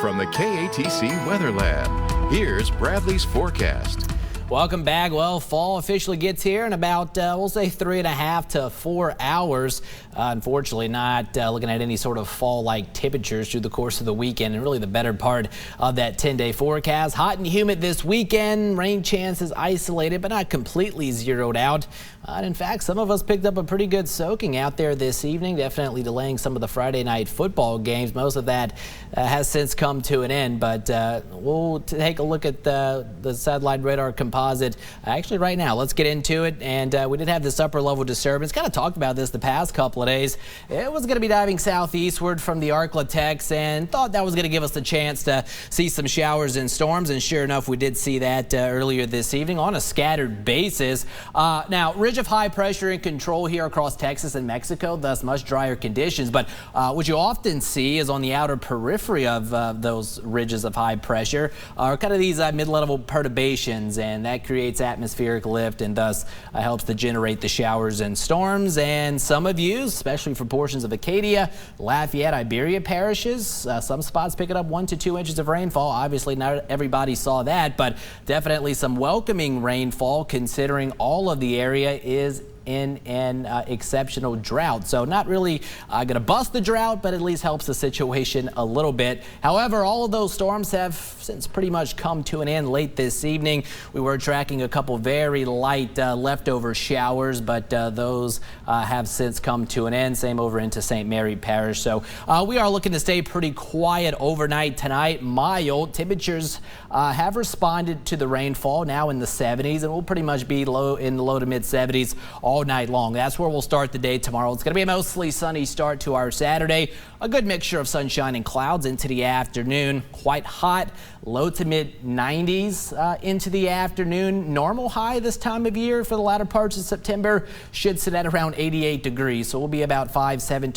from the KATC Weather Lab, here's Bradley's forecast. Welcome back. Well, fall officially gets here in about, we'll say 3.5 to 4 hours. Unfortunately, not looking at any sort of fall-like temperatures through the course of the weekend and really the better part of that 10-day forecast. Hot and humid this weekend. Rain chances isolated, but not completely zeroed out. And in fact, some of us picked up a pretty good soaking out there this evening, definitely delaying some of the Friday night football games. Most of that has since come to an end, but we'll take a look at the satellite radar composite actually right now. Let's get into it. And we did have this upper level disturbance. Kind of talked about this the past couple of days. It was going to be diving southeastward from the Arklatex and thought that was going to give us the chance to see some showers and storms. And sure enough, we did see that earlier this evening on a scattered basis. Now, ridge of high pressure in control here across Texas and Mexico, thus much drier conditions. But what you often see is on the outer periphery of those ridges of high pressure are kind of these mid-level perturbations, and that creates atmospheric lift and thus helps to generate the showers and storms. And some of you, especially for portions of Acadia, Lafayette, Iberia parishes, some spots picking up 1 to 2 inches of rainfall. Obviously, not everybody saw that, but definitely some welcoming rainfall considering all of the area is in an exceptional drought. So not really going to bust the drought, but at least helps the situation a little bit. However, all of those storms have since pretty much come to an end late this evening. We were tracking a couple very light leftover showers, but those have since come to an end. Same over into St. Mary Parish. So we are looking to stay pretty quiet overnight tonight. Mild temperatures have responded to the rainfall, now in the 70s, and we'll pretty much be in the low to mid 70s all night long. That's where we'll start the day tomorrow. It's going to be a mostly sunny start to our Saturday. A good mixture of sunshine and clouds into the afternoon. Quite hot, low to mid 90s into the afternoon. Normal high this time of year for the latter parts of September should sit at around 88 degrees. So we'll be about 7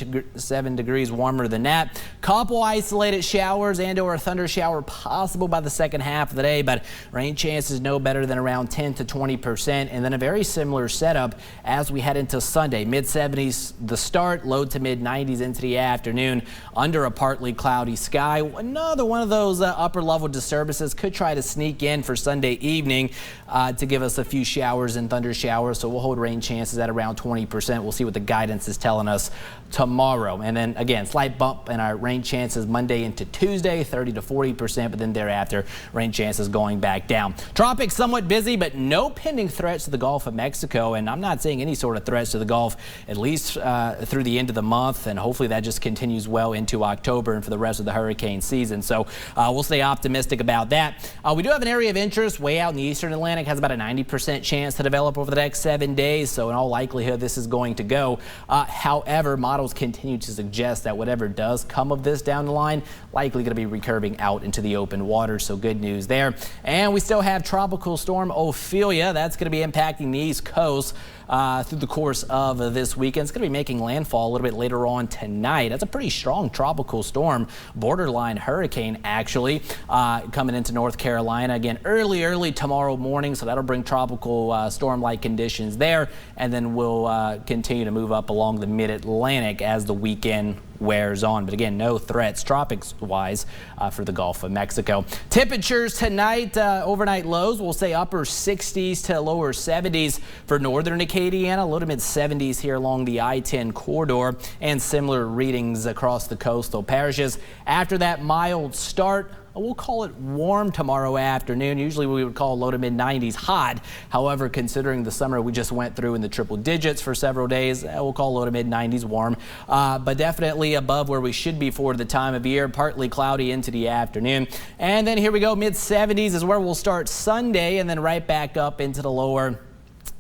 degrees warmer than that. Couple isolated showers and or a thunder shower possible by the second half of the day, but rain chances no better than around 10 to 20%. And then a very similar setup as we head into Sunday. Mid 70s the start, low to mid 90s into the afternoon under a partly cloudy sky. Another one of those upper level disturbances could try to sneak in for Sunday evening to give us a few showers and thunder showers. So we'll hold rain chances at around 20%. We'll see what the guidance is telling us tomorrow. And then again, slight bump in our rain chances Monday into Tuesday, 30 to 40%, but then thereafter rain chances going back down. Tropics somewhat busy, but no pending threats to the Gulf of Mexico. And I'm not seeing any sort of threats to the Gulf, at least through the end of the month. And hopefully that just continues well into October and for the rest of the hurricane season. So we'll stay optimistic about that. We do have an area of interest way out in the eastern Atlantic, has about a 90% chance to develop over the next 7 days. So in all likelihood, this is going to go. However, models continue to suggest that whatever does come of this down the line, likely going to be recurving out into the open water. So good news there. And we still have Tropical Storm Ophelia. That's going to be impacting the East Coast through the course of this weekend. It's going to be making landfall a little bit later on tonight. That's a pretty strong tropical storm, borderline hurricane actually, coming into North Carolina again early tomorrow morning. So that'll bring tropical storm-like conditions there, and then we'll continue to move up along the mid-Atlantic as the weekend wears on. But again, no threats tropics-wise for the Gulf of Mexico. Temperatures tonight, overnight lows, we'll say upper 60s to lower 70s for northern Acadiana, low to mid 70s here along the I-10 corridor, and similar readings across the coastal parishes. After that mild start, we'll call it warm tomorrow afternoon. Usually we would call low to mid 90s hot. However, considering the summer we just went through in the triple digits for several days, we'll call low to mid 90s warm, but definitely above where we should be for the time of year. Partly cloudy into the afternoon. And then here we go, mid 70s is where we'll start Sunday, and then right back up into the lower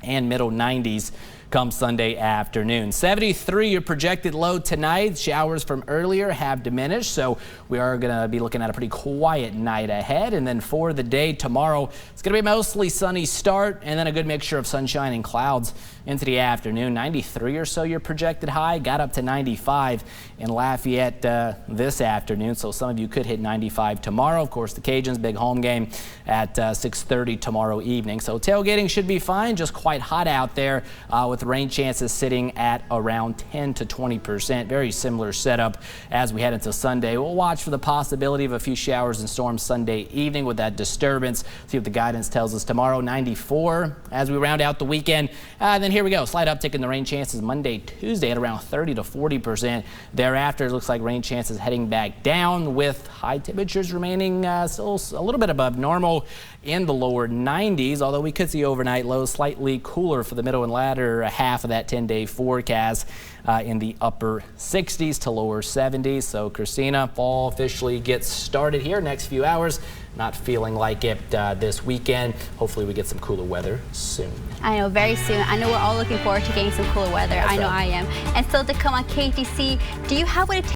and middle 90s come Sunday afternoon. 73 your projected low tonight. Showers from earlier have diminished, so we are going to be looking at a pretty quiet night ahead. And then for the day tomorrow, it's going to be a mostly sunny start and then a good mixture of sunshine and clouds into the afternoon. 93 or so your projected high, got up to 95 in Lafayette this afternoon, so some of you could hit 95 tomorrow. Of course, the Cajuns big home game at 6:30 tomorrow evening, so tailgating should be fine. Just quite hot out there with with rain chances sitting at around 10 to 20%. Very similar setup as we head into Sunday. We'll watch for the possibility of a few showers and storms Sunday evening with that disturbance. See what the guidance tells us. Tomorrow 94 as we round out the weekend. Then here we go. Slight uptick in the rain chances Monday, Tuesday at around 30 to 40%. Thereafter, it looks like rain chances heading back down with high temperatures remaining still a little bit above normal in the lower 90s, although we could see overnight lows slightly cooler for the middle and latter half of that 10-day forecast in the upper 60s to lower 70s. So Christina, fall officially gets started here next few hours. Not feeling like it this weekend. Hopefully we get some cooler weather soon. I know, very soon. I know we're all looking forward to getting some cooler weather. That's I know right. I am. And still to come on KTC, do you have what it takes